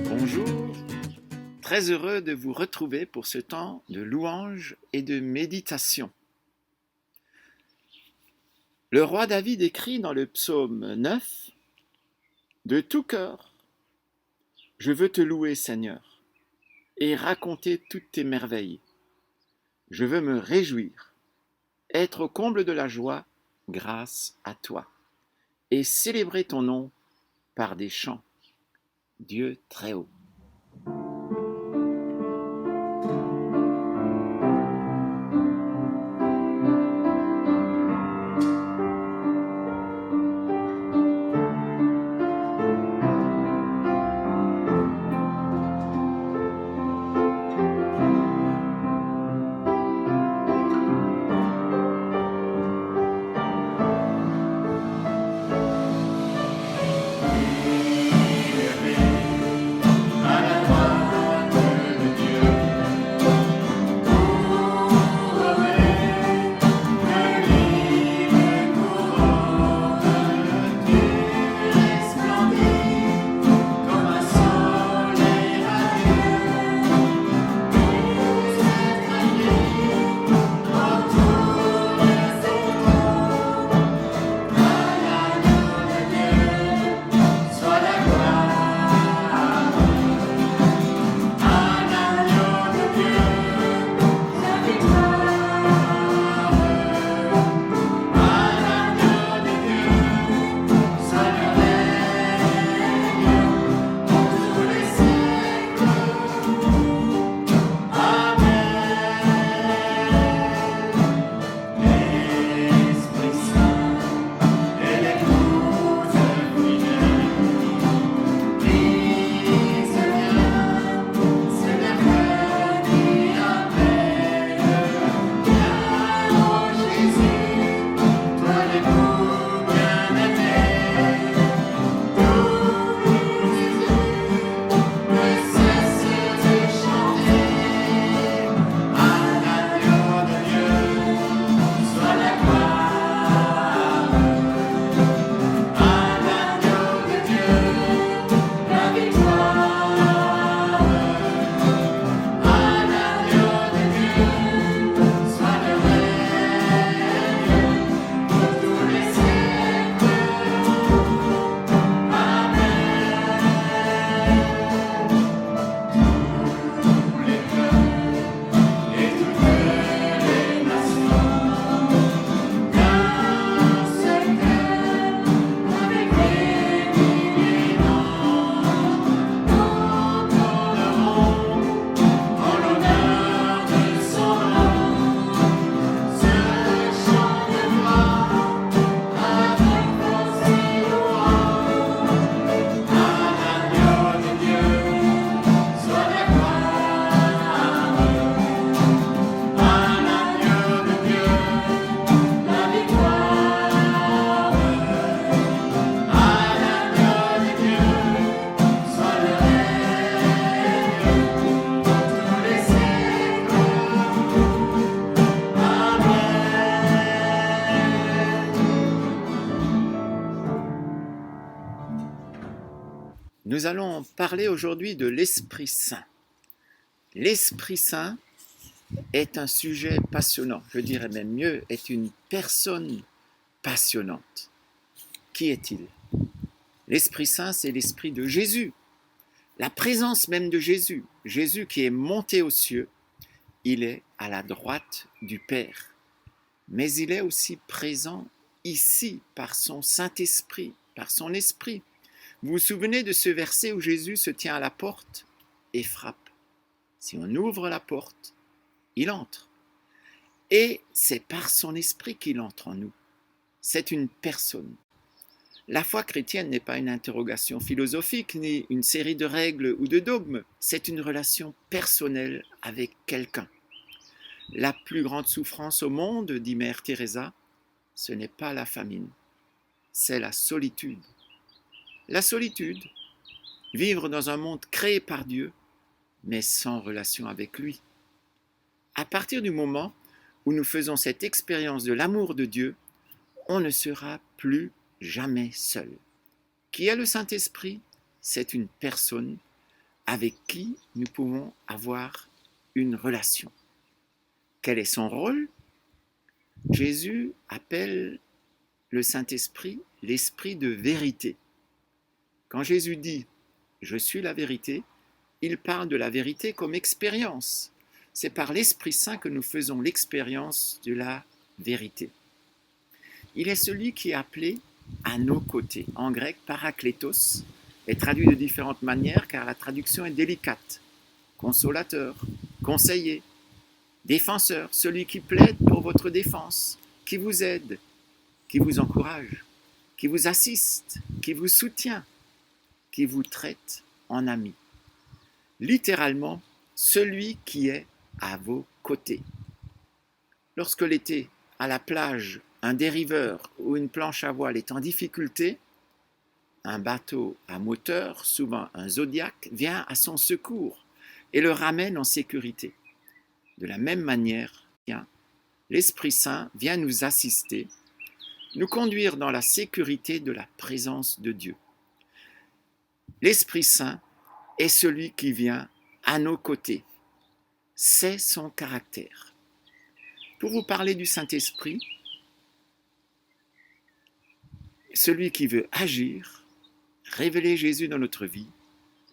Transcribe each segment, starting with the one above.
Bonjour, très heureux de vous retrouver pour ce temps de louange et de méditation. Le roi David écrit dans le psaume 9 : « De tout cœur, je veux te louer, Seigneur, et raconter toutes tes merveilles. Je veux me réjouir, être au comble de la joie grâce à toi, et célébrer ton nom par des chants. Dieu très haut. » Nous allons parler aujourd'hui de l'Esprit Saint. L'Esprit Saint est un sujet passionnant, je dirais même mieux, est une personne passionnante. Qui est-il ? L'Esprit Saint, c'est l'Esprit de Jésus, la présence même de Jésus. Jésus qui est monté aux cieux, il est à la droite du Père, mais il est aussi présent ici par son Saint-Esprit, par son Esprit. Vous vous souvenez de ce verset où Jésus se tient à la porte et frappe. Si on ouvre la porte, il entre. Et c'est par son esprit qu'il entre en nous. C'est une personne. La foi chrétienne n'est pas une interrogation philosophique, ni une série de règles ou de dogmes. C'est une relation personnelle avec quelqu'un. La plus grande souffrance au monde, dit Mère Teresa, ce n'est pas la famine, c'est la solitude. La solitude, vivre dans un monde créé par Dieu, mais sans relation avec lui. À partir du moment où nous faisons cette expérience de l'amour de Dieu, on ne sera plus jamais seul. Qui est le Saint-Esprit? C'est une personne avec qui nous pouvons avoir une relation. Quel est son rôle? Jésus appelle le Saint-Esprit l'Esprit de vérité. Quand Jésus dit « Je suis la vérité », il parle de la vérité comme expérience. C'est par l'Esprit Saint que nous faisons l'expérience de la vérité. Il est celui qui est appelé à nos côtés. En grec, paraklétos est traduit de différentes manières car la traduction est délicate. Consolateur, conseiller, défenseur, celui qui plaide pour votre défense, qui vous aide, qui vous encourage, qui vous assiste, qui vous soutient, qui vous traite en ami. Littéralement, celui qui est à vos côtés. Lorsque l'été, à la plage, un dériveur ou une planche à voile est en difficulté, un bateau à moteur, souvent un Zodiac, vient à son secours et le ramène en sécurité. De la même manière, l'Esprit Saint vient nous assister, nous conduire dans la sécurité de la présence de Dieu. L'Esprit Saint est celui qui vient à nos côtés. C'est son caractère. Pour vous parler du Saint-Esprit, celui qui veut agir, révéler Jésus dans notre vie,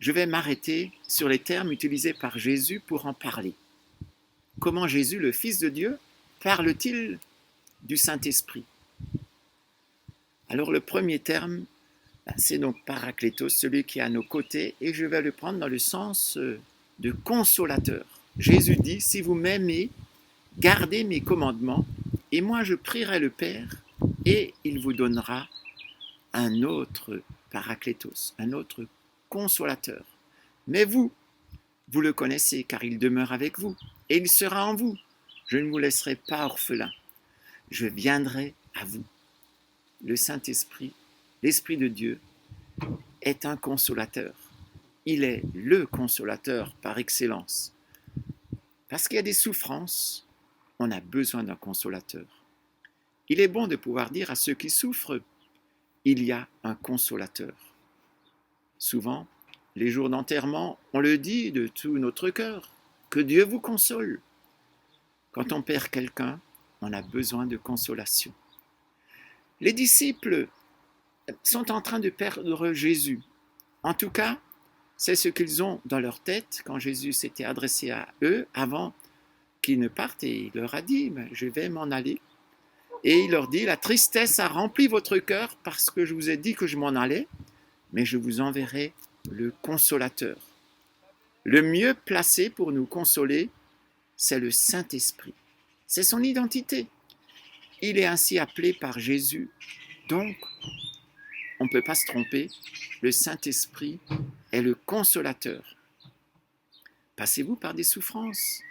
je vais m'arrêter sur les termes utilisés par Jésus pour en parler. Comment Jésus, le Fils de Dieu, parle-t-il du Saint-Esprit? Alors le premier terme, c'est donc paraklétos, celui qui est à nos côtés, et je vais le prendre dans le sens de consolateur. Jésus dit, si vous m'aimez, gardez mes commandements, et moi je prierai le Père, et il vous donnera un autre paraklétos, un autre consolateur. Mais vous le connaissez, car il demeure avec vous, et il sera en vous. Je ne vous laisserai pas orphelin. Je viendrai à vous. Le Saint-Esprit, l'Esprit de Dieu, est un consolateur. Il est le consolateur par excellence. Parce qu'il y a des souffrances, on a besoin d'un consolateur. Il est bon de pouvoir dire à ceux qui souffrent, il y a un consolateur. Souvent, les jours d'enterrement, on le dit de tout notre cœur, que Dieu vous console. Quand on perd quelqu'un, on a besoin de consolation. Les disciples sont en train de perdre Jésus. En tout cas, c'est ce qu'ils ont dans leur tête quand Jésus s'était adressé à eux avant qu'ils ne partent et il leur a dit « Je vais m'en aller ». Et il leur dit « La tristesse a rempli votre cœur parce que je vous ai dit que je m'en allais, mais je vous enverrai le consolateur. » Le mieux placé pour nous consoler, c'est le Saint-Esprit. C'est son identité. Il est ainsi appelé par Jésus. Donc, on ne peut pas se tromper, le Saint-Esprit est le consolateur. Passez-vous par des souffrances,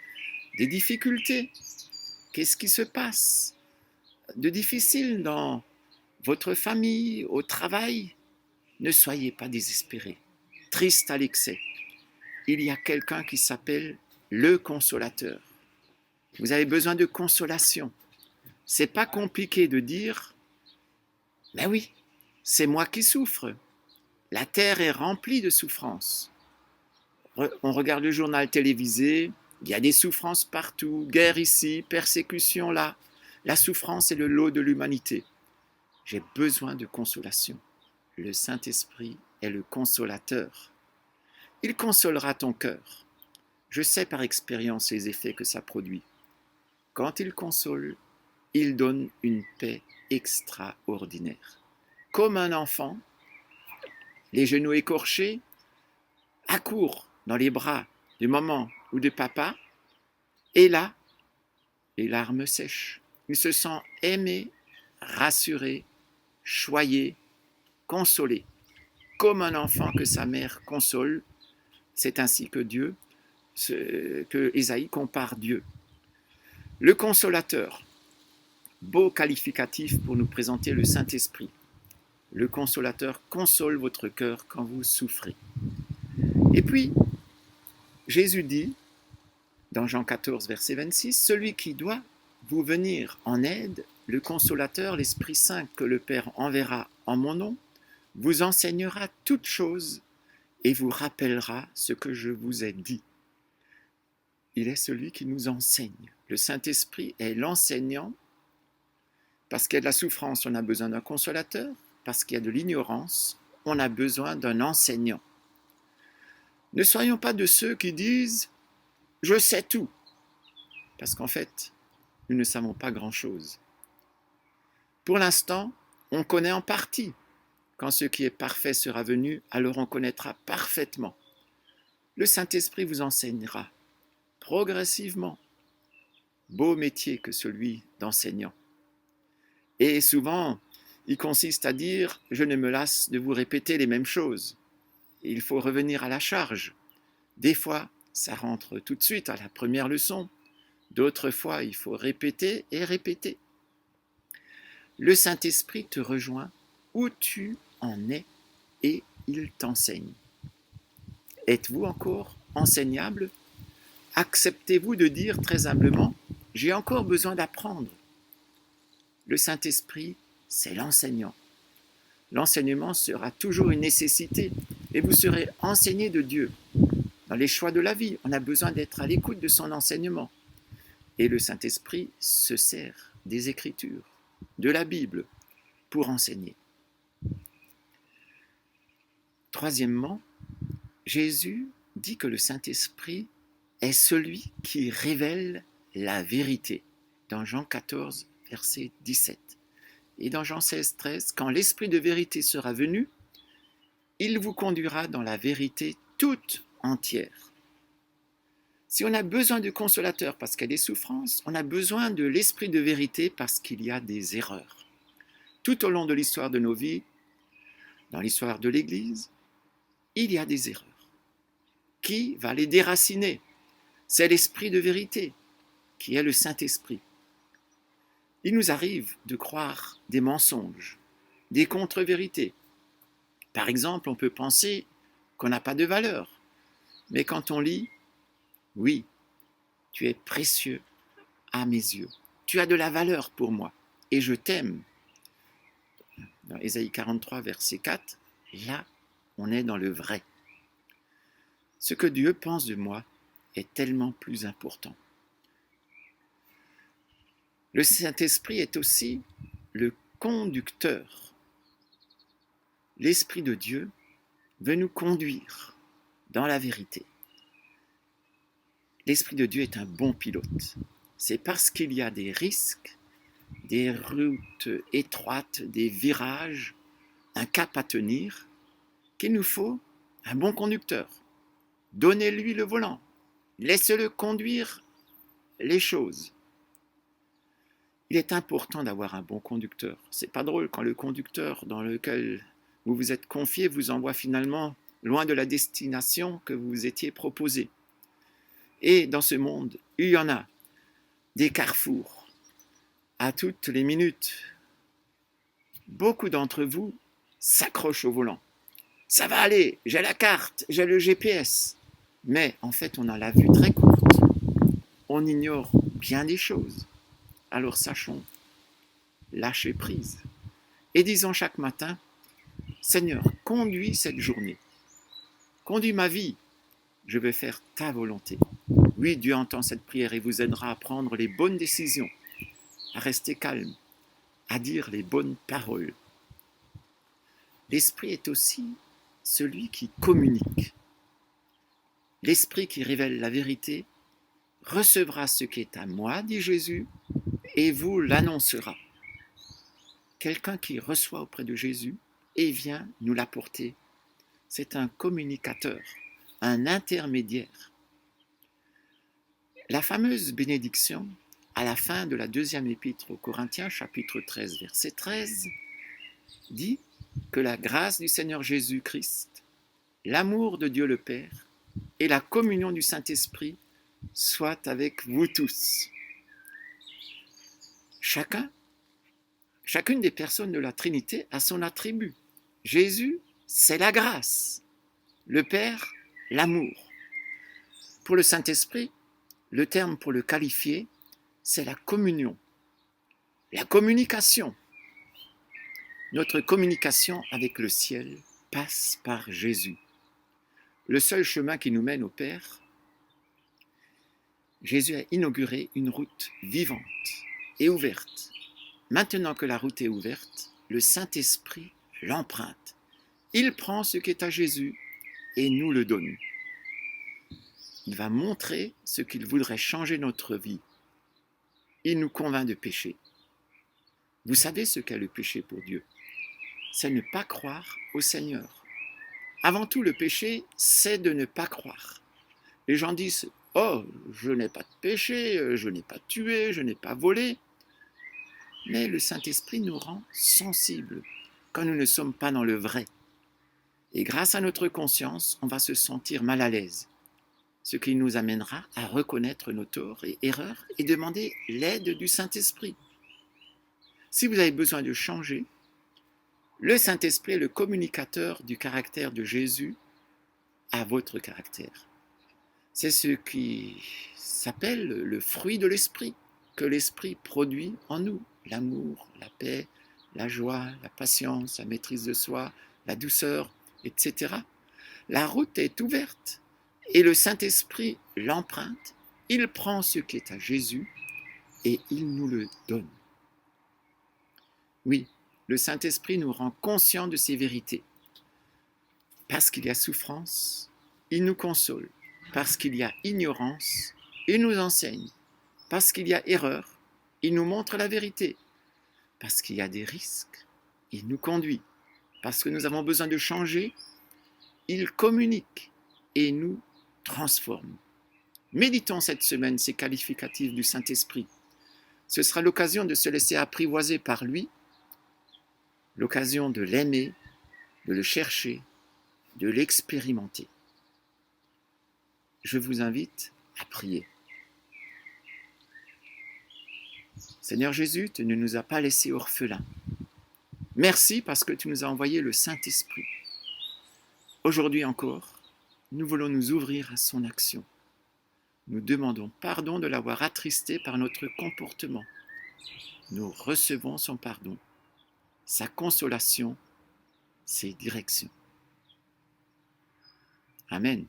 des difficultés? Qu'est-ce qui se passe de difficile dans votre famille, au travail? Ne soyez pas désespérés, tristes à l'excès. Il y a quelqu'un qui s'appelle le consolateur. Vous avez besoin de consolation. C'est pas compliqué de dire, mais oui, c'est moi qui souffre. La terre est remplie de souffrances. On regarde le journal télévisé, il y a des souffrances partout, guerre ici, persécution là. La souffrance est le lot de l'humanité. J'ai besoin de consolation. Le Saint-Esprit est le consolateur. Il consolera ton cœur. Je sais par expérience les effets que ça produit. Quand il console, il donne une paix extraordinaire. Comme un enfant, les genoux écorchés, accourt dans les bras de maman ou de papa, et là, les larmes sèchent. Il se sent aimé, rassuré, choyé, consolé, comme un enfant que sa mère console. C'est ainsi que Ésaïe compare Dieu. Le consolateur, beau qualificatif pour nous présenter le Saint-Esprit. Le consolateur console votre cœur quand vous souffrez. Et puis, Jésus dit, dans Jean 14, verset 26, « Celui qui doit vous venir en aide, le consolateur, l'Esprit Saint que le Père enverra en mon nom, vous enseignera toutes choses et vous rappellera ce que je vous ai dit. Il est celui qui nous enseigne. Le Saint-Esprit est l'enseignant. Parce qu'il y a de la souffrance, on a besoin d'un consolateur. Parce qu'il y a de l'ignorance, on a besoin d'un enseignant. Ne soyons pas de ceux qui disent « je sais tout », parce qu'en fait, nous ne savons pas grand-chose. Pour l'instant, on connaît en partie. Quand ce qui est parfait sera venu, alors on connaîtra parfaitement. Le Saint-Esprit vous enseignera progressivement. Beau métier que celui d'enseignant. Et souvent, il consiste à dire « je ne me lasse de vous répéter les mêmes choses ». Il faut revenir à la charge. Des fois, ça rentre tout de suite à la première leçon. D'autres fois, il faut répéter et répéter. Le Saint-Esprit te rejoint où tu en es et il t'enseigne. Êtes-vous encore enseignable ? Acceptez-vous de dire très humblement « j'ai encore besoin d'apprendre ». Le Saint-Esprit, c'est l'enseignant. L'enseignement sera toujours une nécessité et vous serez enseigné de Dieu. Dans les choix de la vie, on a besoin d'être à l'écoute de son enseignement. Et le Saint-Esprit se sert des Écritures, de la Bible, pour enseigner. Troisièmement, Jésus dit que le Saint-Esprit est celui qui révèle la vérité. Dans Jean 14, verset 17. Et dans Jean 16, 13, quand l'Esprit de vérité sera venu, il vous conduira dans la vérité toute entière. Si on a besoin de consolateur parce qu'il y a des souffrances, on a besoin de l'Esprit de vérité parce qu'il y a des erreurs. Tout au long de l'histoire de nos vies, dans l'histoire de l'Église, il y a des erreurs. Qui va les déraciner ? C'est l'Esprit de vérité, qui est le Saint-Esprit. Il nous arrive de croire des mensonges, des contre-vérités. Par exemple, on peut penser qu'on n'a pas de valeur. Mais quand on lit, oui, tu es précieux à mes yeux. Tu as de la valeur pour moi et je t'aime. Dans Ésaïe 43, verset 4, là, on est dans le vrai. Ce que Dieu pense de moi est tellement plus important. Le Saint-Esprit est aussi le conducteur. L'Esprit de Dieu veut nous conduire dans la vérité. L'Esprit de Dieu est un bon pilote. C'est parce qu'il y a des risques, des routes étroites, des virages, un cap à tenir, qu'il nous faut un bon conducteur. Donnez-lui le volant. Laissez-le conduire les choses. Il est important d'avoir un bon conducteur. C'est pas drôle quand le conducteur dans lequel vous vous êtes confié vous envoie finalement loin de la destination que vous étiez proposée. Et dans ce monde, il y en a des carrefours à toutes les minutes. Beaucoup d'entre vous s'accrochent au volant. Ça va aller, j'ai la carte, j'ai le GPS. Mais en fait, on a la vue très courte. On ignore bien des choses. Alors sachons lâcher prise. Et disons chaque matin, Seigneur, conduis cette journée. Conduis ma vie. Je vais faire ta volonté. Oui, Dieu entend cette prière et vous aidera à prendre les bonnes décisions, à rester calme, à dire les bonnes paroles. L'Esprit est aussi celui qui communique. L'Esprit qui révèle la vérité recevra ce qui est à moi, dit Jésus, et vous l'annoncera. Quelqu'un qui reçoit auprès de Jésus et vient nous l'apporter. C'est un communicateur, un intermédiaire. La fameuse bénédiction, à la fin de la deuxième épître aux Corinthiens, chapitre 13, verset 13, dit que la grâce du Seigneur Jésus-Christ, l'amour de Dieu le Père et la communion du Saint-Esprit soient avec vous tous. Chacune des personnes de la Trinité a son attribut. Jésus, c'est la grâce. Le Père, l'amour. Pour le Saint-Esprit, le terme pour le qualifier, c'est la communion, la communication. Notre communication avec le ciel passe par Jésus. Le seul chemin qui nous mène au Père, Jésus a inauguré une route vivante et ouverte. Maintenant que la route est ouverte, le Saint-Esprit l'emprunte. Il prend ce qui est à Jésus et nous le donne. Il va montrer ce qu'il voudrait changer notre vie. Il nous convainc de péché. Vous savez ce qu'est le péché pour Dieu? C'est ne pas croire au Seigneur. Avant tout, le péché, c'est de ne pas croire. Les gens disent « Oh, je n'ai pas de péché, je n'ai pas tué, je n'ai pas volé. » Mais le Saint-Esprit nous rend sensibles quand nous ne sommes pas dans le vrai. Et grâce à notre conscience, on va se sentir mal à l'aise, ce qui nous amènera à reconnaître nos torts et erreurs et demander l'aide du Saint-Esprit. Si vous avez besoin de changer, le Saint-Esprit est le communicateur du caractère de Jésus à votre caractère. C'est ce qui s'appelle le fruit de l'Esprit, que l'Esprit produit en nous. L'amour, la paix, la joie, la patience, la maîtrise de soi, la douceur, etc. La route est ouverte et le Saint-Esprit l'emprunte. Il prend ce qui est à Jésus et il nous le donne. Oui, le Saint-Esprit nous rend conscients de ces vérités. Parce qu'il y a souffrance, il nous console. Parce qu'il y a ignorance, il nous enseigne. Parce qu'il y a erreur, il nous montre la vérité. Parce qu'il y a des risques, il nous conduit. Parce que nous avons besoin de changer, il communique et nous transforme. Méditons cette semaine ces qualificatifs du Saint-Esprit. Ce sera l'occasion de se laisser apprivoiser par lui, l'occasion de l'aimer, de le chercher, de l'expérimenter. Je vous invite à prier. Seigneur Jésus, tu ne nous as pas laissés orphelins. Merci parce que tu nous as envoyé le Saint-Esprit. Aujourd'hui encore, nous voulons nous ouvrir à son action. Nous demandons pardon de l'avoir attristé par notre comportement. Nous recevons son pardon, sa consolation, ses directions. Amen.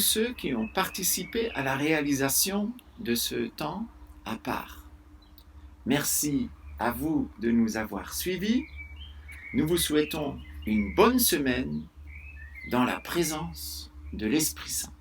ceux qui ont participé à la réalisation de ce temps à part. Merci à vous de nous avoir suivis. Nous vous souhaitons une bonne semaine dans la présence de l'Esprit Saint.